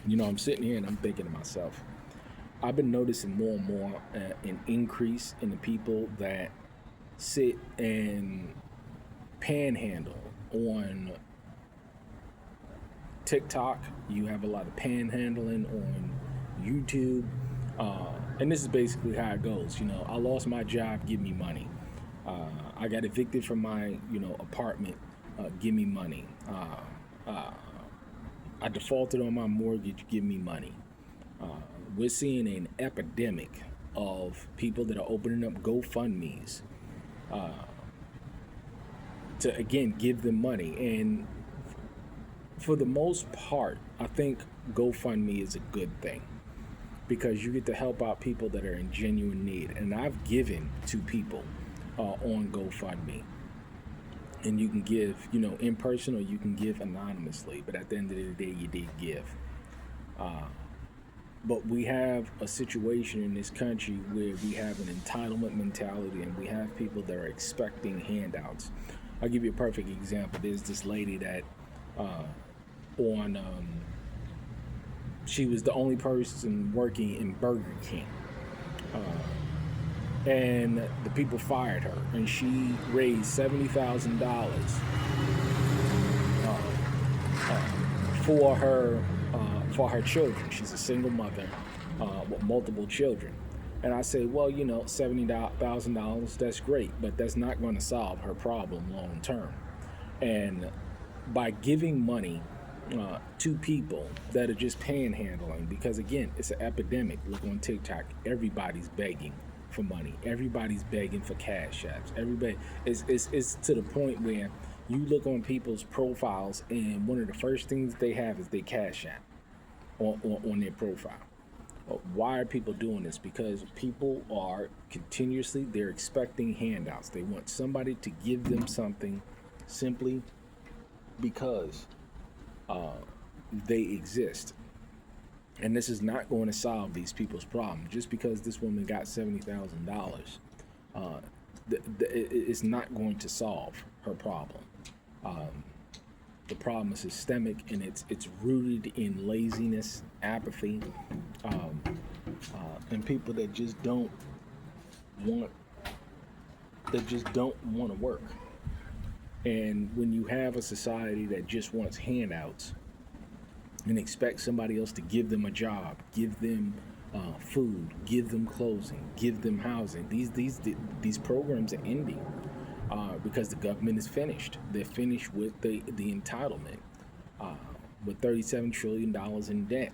I'm sitting here and I'm thinking to myself, I've been noticing more and more an increase in the people that sit and panhandle on TikTok. You have a lot of panhandling on YouTube. And this is basically how it goes. I lost my job, give me money. I got evicted from my, apartment, give me money. I defaulted on my mortgage, give me money. Uh, we're seeing an epidemic of people that are opening up GoFundMe's to, again, give them money. And for the most part, I think GoFundMe is a good thing because you get to help out people that are in genuine need. And I've given to people on GoFundMe. And you can give, in person, or you can give anonymously. But at the end of the day, you did give. But we have a situation in this country where we have an entitlement mentality and we have people that are expecting handouts. I'll give you a perfect example. There's this lady that on she was the only person working in Burger King. And the people fired her, and she raised $70,000 for her children. She's a single mother with multiple children. And I say, well, $70,000, that's great, but that's not going to solve her problem long term. And by giving money to people that are just panhandling, because again, it's an epidemic. Look on TikTok, everybody's begging for money. Everybody's begging for cash apps. Everybody it's to the point where you look on people's profiles and one of the first things they have is their cash app on their profile. Why are people doing this? Because people are continuously, they're expecting handouts. They want somebody to give them something simply because they exist. And this is not going to solve these people's problem. Just because this woman got $70,000, it's not going to solve her problem. The problem is systemic, and it's rooted in laziness, apathy, and people that just don't want to work. And when you have a society that just wants handouts and expect somebody else to give them a job, give them food, give them clothing, give them housing, these programs are ending because the government is finished. They're finished with the entitlement, with $37 trillion in debt.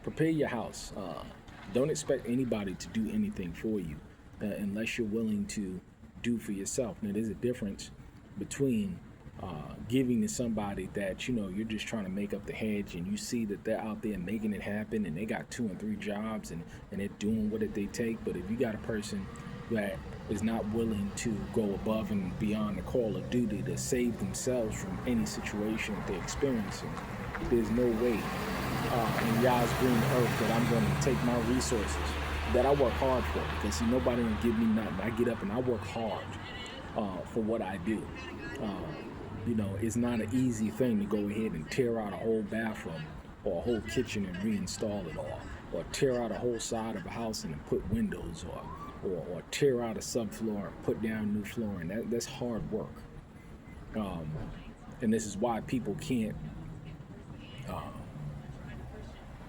Prepare your house. Don't expect anybody to do anything for you unless you're willing to do for yourself. Now, there's a difference between giving to somebody that you're just trying to make up the hedge, and you see that they're out there making it happen, and they got 2 and 3 jobs, and they're doing what they take. But if you got a person that is not willing to go above and beyond the call of duty to save themselves from any situation that they're experiencing, there's no way in Yah's green earth that I'm going to take my resources that I work hard for, because see, nobody will give me nothing. I get up and I work hard for what I do. It's not an easy thing to go ahead and tear out a whole bathroom or a whole kitchen and reinstall it all, or tear out a whole side of a house and put windows, or tear out a subfloor and put down new flooring. That's hard work. And this is why people can't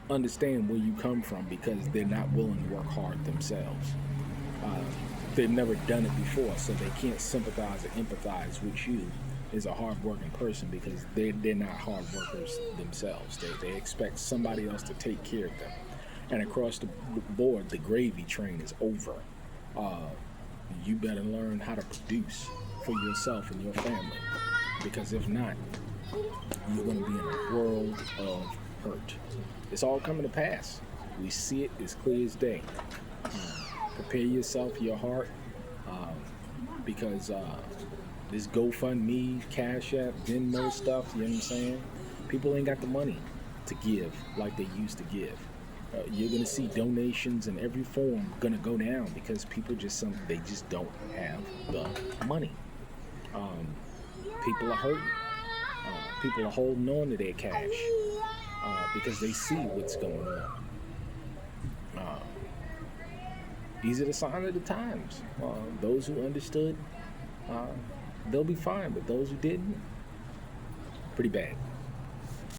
understand where you come from, because they're not willing to work hard themselves. They've never done it before, so they can't sympathize or empathize with you as a hard-working person, because they're not hard workers themselves. They expect somebody else to take care of them. And across the board, the gravy train is over. You better learn how to produce for yourself and your family, because if not, you're going to be in a world of hurt. It's all coming to pass. We see it as clear as day. Prepare yourself, your heart, because this GoFundMe, Cash App, Venmo stuff, you know what I'm saying? People ain't got the money to give like they used to give. You're gonna see donations in every form gonna go down because people they just don't have the money. People are hurting. People are holding on to their cash. because they see what's going on. These are the sign of the times. Those who understood, they'll be fine, but those who didn't, pretty bad.